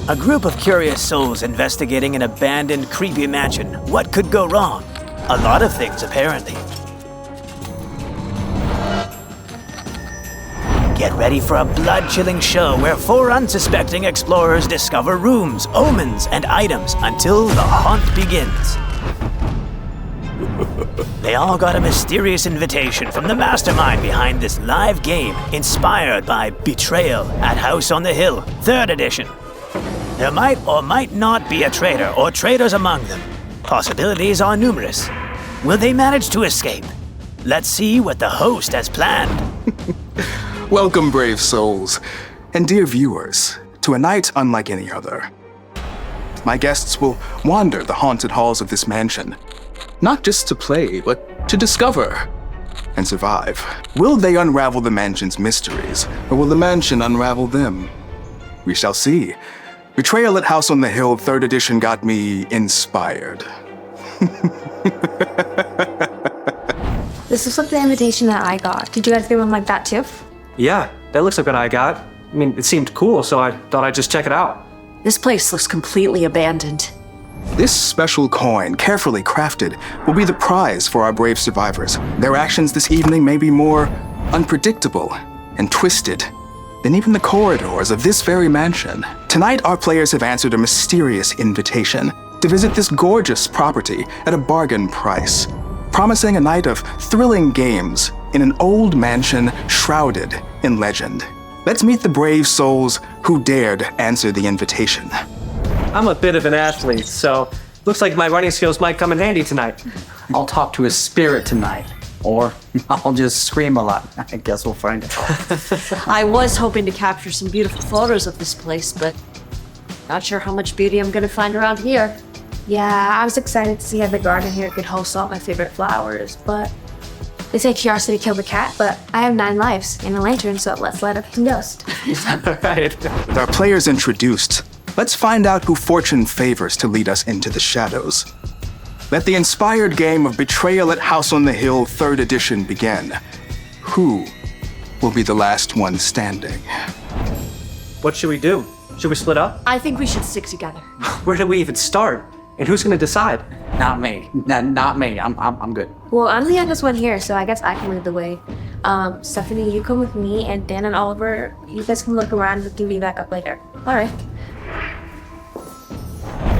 A group of curious souls investigating an abandoned, creepy mansion. What could go wrong? A lot of things, apparently. Get ready for a blood-chilling show where 4 unsuspecting explorers discover rooms, omens, and items until the haunt begins. They all got a mysterious invitation from the mastermind behind this live game inspired by Betrayal at House on the Hill, 3rd edition. There might or might not be a traitor or traitors among them. Possibilities are numerous. Will they manage to escape? Let's see what the host has planned. Welcome, brave souls, and dear viewers, to a night unlike any other. My guests will wander the haunted halls of this mansion, not just to play, but to discover and survive. Will they unravel the mansion's mysteries, or will the mansion unravel them? We shall see. Betrayal at House on the Hill 3rd edition got me inspired. This looks like the invitation that I got. Did you guys get one like that too? Yeah, that looks like what I got. I mean, it seemed cool, so I thought I'd just check it out. This place looks completely abandoned. This special coin, carefully crafted, will be the prize for our brave survivors. Their actions this evening may be more unpredictable and twisted than even the corridors of this very mansion. Tonight, our players have answered a mysterious invitation to visit this gorgeous property at a bargain price, promising a night of thrilling games in an old mansion shrouded in legend. Let's meet the brave souls who dared answer the invitation. I'm a bit of an athlete, so looks like my running skills might come in handy tonight. I'll talk to a spirit tonight, or I'll just scream a lot. I guess we'll find out. I was hoping to capture some beautiful photos of this place, but not sure how much beauty I'm gonna find around here. Yeah, I was excited to see how the garden here could host all my favorite flowers, but they say curiosity killed the cat, but I have 9 lives and a lantern, so let's let it ghost. Right. With our players introduced, let's find out who fortune favors to lead us into the shadows. Let the inspired game of Betrayal at House on the Hill 3rd edition begin. Who will be the last one standing? What should we do? Should we split up? I think we should stick together. Where do we even start? And who's gonna decide? Not me. Not me. I'm good. Well, I'm the youngest one here, so I guess I can lead the way. Stephanie, you come with me, and Dan and Oliver, you guys can look around and give me back up later. All right.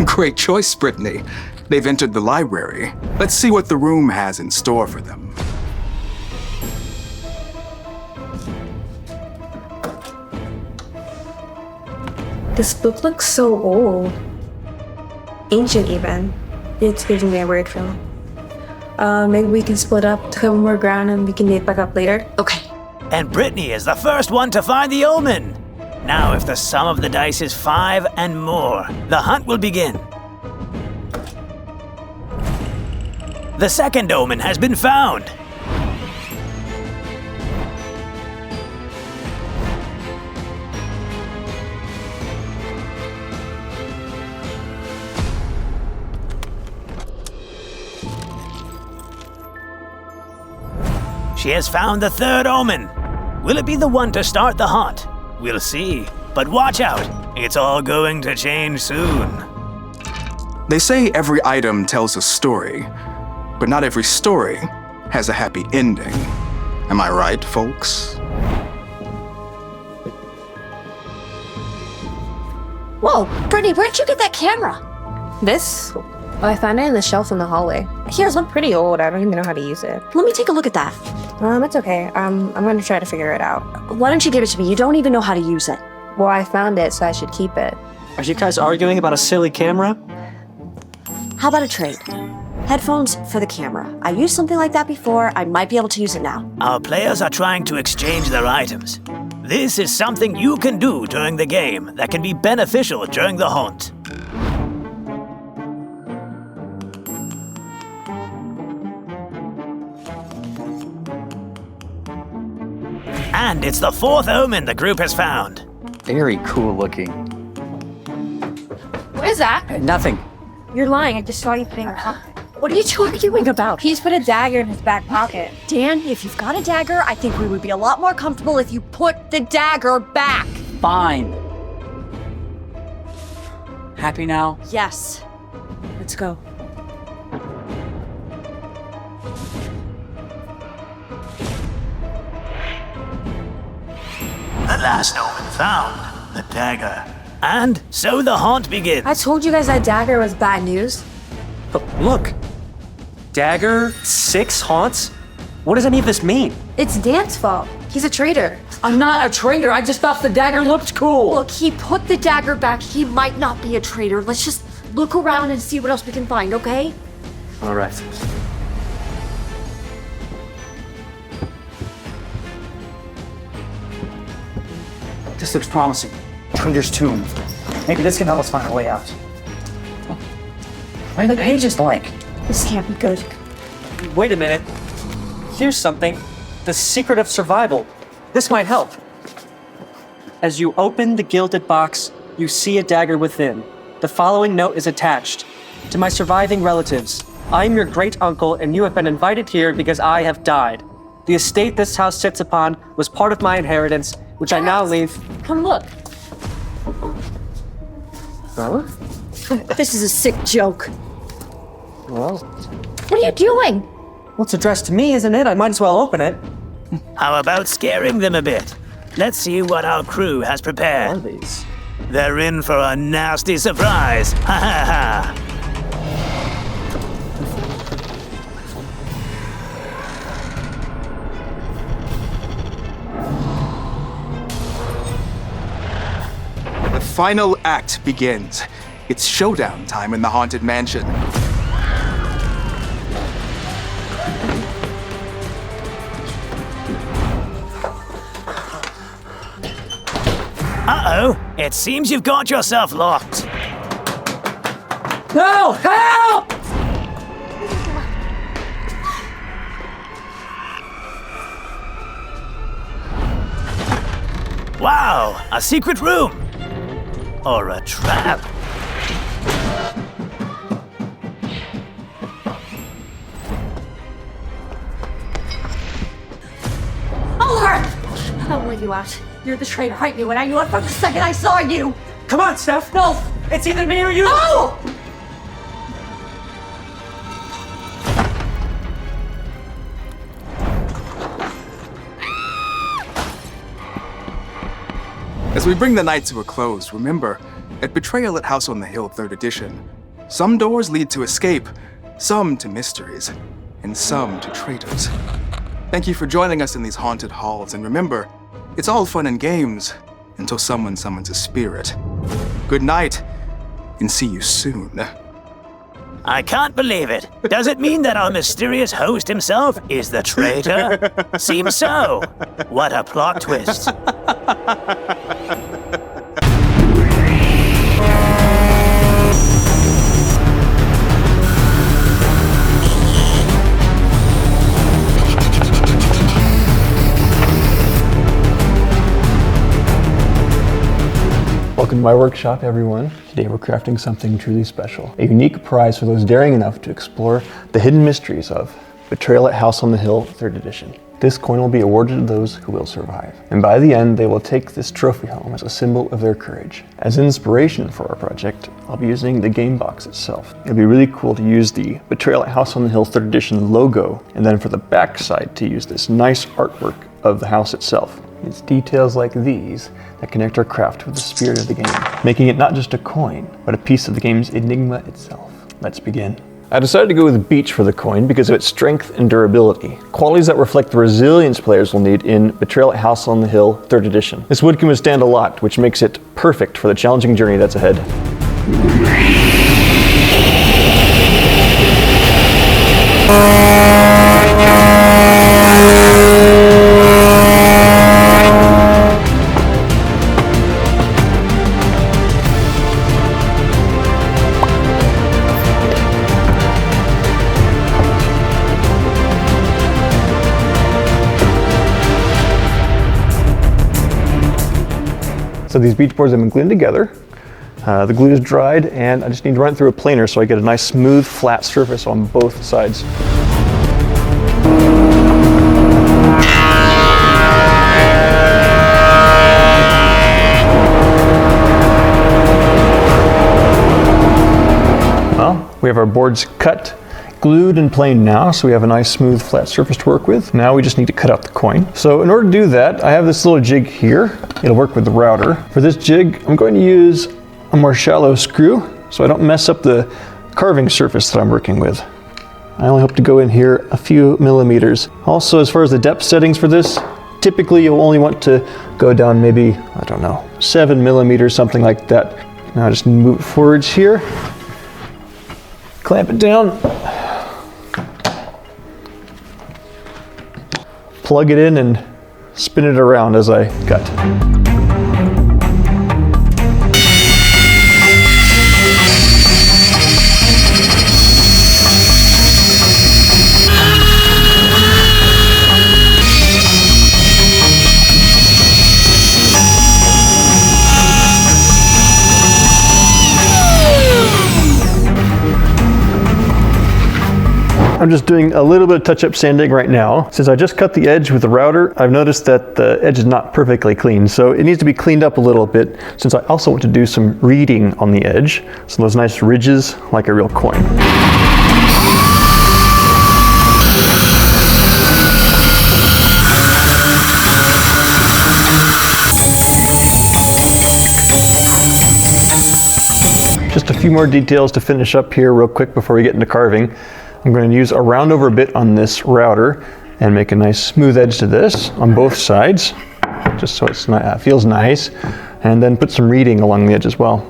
Great choice, Brittany. They've entered the library. Let's see what the room has in store for them. This book looks so old. Ancient even. It's giving me a weird feeling. Maybe we can split up to cover more ground and we can meet back up later. Okay. And Brittany is the first one to find the omen. Now, if the sum of the dice is 5 and more, the hunt will begin. The second omen has been found. She has found the 3rd omen. Will it be the one to start the haunt? We'll see. But watch out, it's all going to change soon. They say every item tells a story, but not every story has a happy ending. Am I right, folks? Whoa, Brittany, where'd you get that camera? This? Oh, I found it in the shelf in the hallway. Here's one pretty old. I don't even know how to use it. Let me take a look at that. It's okay. I'm gonna try to figure it out. Why don't you give it to me? You don't even know how to use it. Well, I found it, so I should keep it. Are you guys arguing about a silly camera? How about a trade? Headphones for the camera. I used something like that before. I might be able to use it now. Our players are trying to exchange their items. This is something you can do during the game that can be beneficial during the haunt. And it's the 4th omen the group has found. Very cool looking. What is that? Nothing. You're lying. I just saw you putting a pocket. What are you arguing about? He's put a dagger in his back pocket. Dan, if you've got a dagger, I think we would be a lot more comfortable if you put the dagger back. Fine. Happy now? Yes. Let's go. The last omen found, the dagger. And so the haunt begins. I told you guys that dagger was bad news. But look. Dagger, 6 haunts? What does any of this mean? It's Dan's fault. He's a traitor. I'm not a traitor. I just thought the dagger looked cool. Look, he put the dagger back. He might not be a traitor. Let's just look around and see what else we can find, okay? All right. This looks promising. Traitor's tomb. Maybe this can help us find a way out. Why are the pages blank? This can't be good. Wait a minute. Here's something. The secret of survival. This might help. As you open the gilded box, you see a dagger within. The following note is attached. To my surviving relatives, I am your great uncle and you have been invited here because I have died. The estate this house sits upon was part of my inheritance, which I now leave. Come look. Huh? This is a sick joke. Well, What are you doing? well, it's addressed to me, isn't it? I might as well open it. How about scaring them a bit? Let's see what our crew has prepared. What are these? They're in for a nasty surprise. Ha ha ha. The final act begins. It's showdown time in the Haunted Mansion. Uh-oh, it seems you've got yourself locked. No! Help! Wow, a secret room. Or a trap. I'll let you out. You're the traitor. I knew it. I knew it from the second I saw you. Come on, Steph. No, it's either me or you. No! As we bring the night to a close, remember, at Betrayal at House on the Hill 3rd Edition, some doors lead to escape, some to mysteries, and some to traitors. Thank you for joining us in these haunted halls, and remember, it's all fun and games until someone summons a spirit. Good night, and see you soon. I can't believe it. Does it mean that our mysterious host himself is the traitor? Seems so. What a plot twist. Welcome to my workshop, everyone. Today we're crafting something truly special. A unique prize for those daring enough to explore the hidden mysteries of Betrayal at House on the Hill 3rd Edition. This coin will be awarded to those who will survive. And by the end, they will take this trophy home as a symbol of their courage. As inspiration for our project, I'll be using the game box itself. It'll be really cool to use the Betrayal at House on the Hill 3rd Edition logo, and then for the back side to use this nice artwork of the house itself. It's details like these that connect our craft with the spirit of the game, making it not just a coin, but a piece of the game's enigma itself. Let's begin. I decided to go with beech for the coin because of its strength and durability, qualities that reflect the resilience players will need in Betrayal at House on the Hill 3rd Edition. This wood can withstand a lot, which makes it perfect for the challenging journey that's ahead. So these beech boards have been glued together. The glue is dried and I just need to run it through a planer so I get a nice smooth flat surface on both sides. We have our boards cut, glued and planed now, so we have a nice smooth flat surface to work with. Now we just need to cut out the coin. So in order to do that, I have this little jig here. It'll work with the router. For this jig, I'm going to use a more shallow screw so I don't mess up the carving surface that I'm working with. I only hope to go in here a few millimeters. Also, as far as the depth settings for this, typically you'll only want to go down maybe, I don't know, 7 millimeters, something like that. Now I just move it forwards here, clamp it down, plug it in and spin it around as I cut. I'm just doing a little bit of touch-up sanding right now. Since I just cut the edge with the router, I've noticed that the edge is not perfectly clean, so it needs to be cleaned up a little bit, since I also want to do some reading on the edge, some of those nice ridges like a real coin. Just a few more details to finish up here real quick before we get into carving. I'm going to use a round over bit on this router and make a nice smooth edge to this on both sides, just so it feels nice, and then put some reading along the edge as well.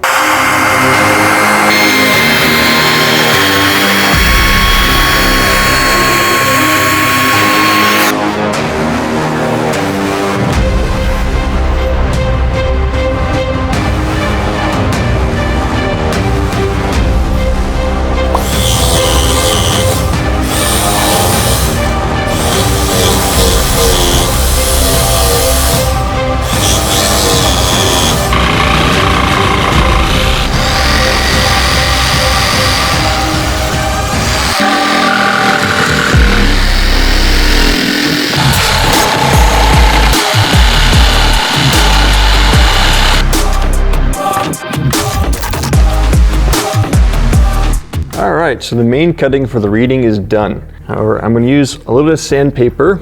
Alright, so the main cutting for the reading is done. However, I'm going to use a little bit of sandpaper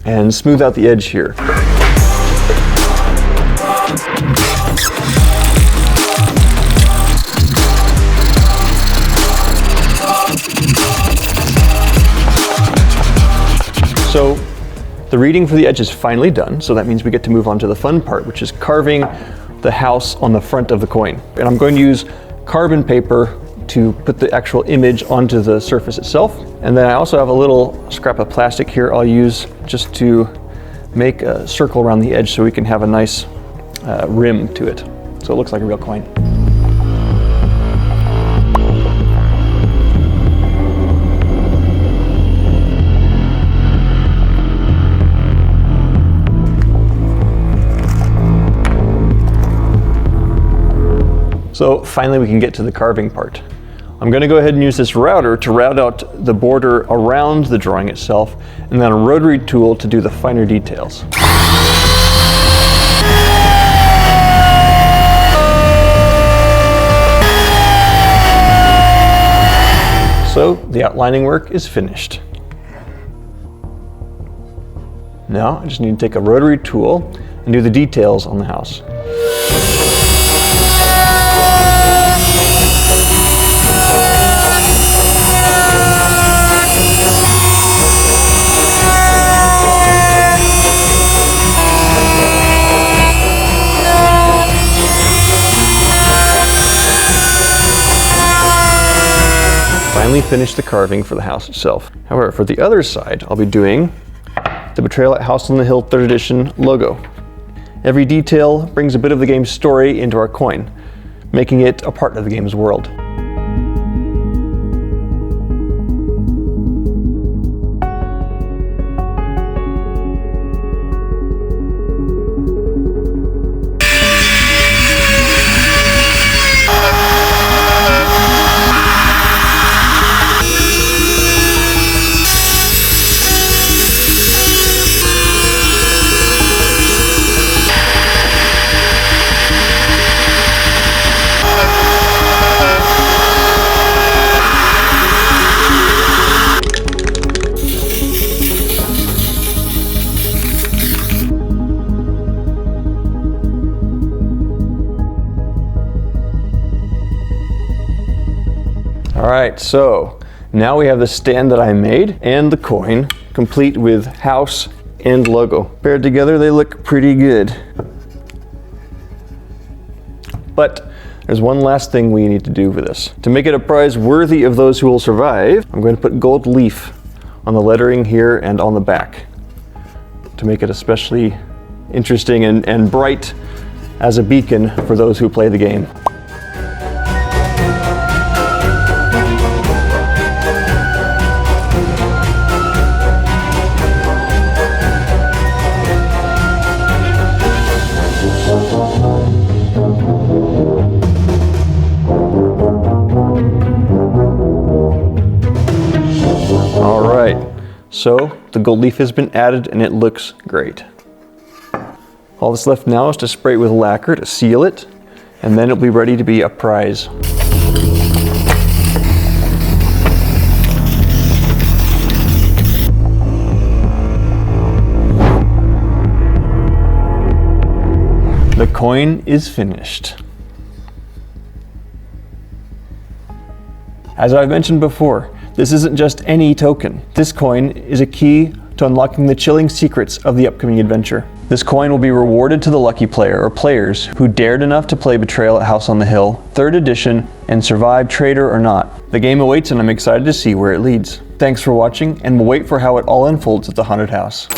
and smooth out the edge here. So the reading for the edge is finally done, so that means we get to move on to the fun part, which is carving the house on the front of the coin. And I'm going to use carbon paper to put the actual image onto the surface itself. And then I also have a little scrap of plastic here I'll use just to make a circle around the edge so we can have a nice rim to it, so it looks like a real coin. So finally we can get to the carving part. I'm going to go ahead and use this router to route out the border around the drawing itself, and then a rotary tool to do the finer details. So the outlining work is finished. Now I just need to take a rotary tool and do the details on the house. Finally finished the carving for the house itself. However, for the other side, I'll be doing the Betrayal at House on the Hill 3rd Edition logo. Every detail brings a bit of the game's story into our coin, making it a part of the game's world. All right, so now we have the stand that I made and the coin, complete with house and logo. Paired together, they look pretty good. But there's one last thing we need to do for this. To make it a prize worthy of those who will survive, I'm going to put gold leaf on the lettering here and on the back to make it especially interesting and bright as a beacon for those who play the game. All right, so the gold leaf has been added and it looks great. All that's left now is to spray it with lacquer to seal it, and then it'll be ready to be a prize. The coin is finished. As I've mentioned before, this isn't just any token. This coin is a key to unlocking the chilling secrets of the upcoming adventure. This coin will be rewarded to the lucky player or players who dared enough to play Betrayal at House on the Hill, 3rd edition, and survive Traitor or not. The game awaits and I'm excited to see where it leads. Thanks for watching, and we'll wait for how it all unfolds at the haunted house.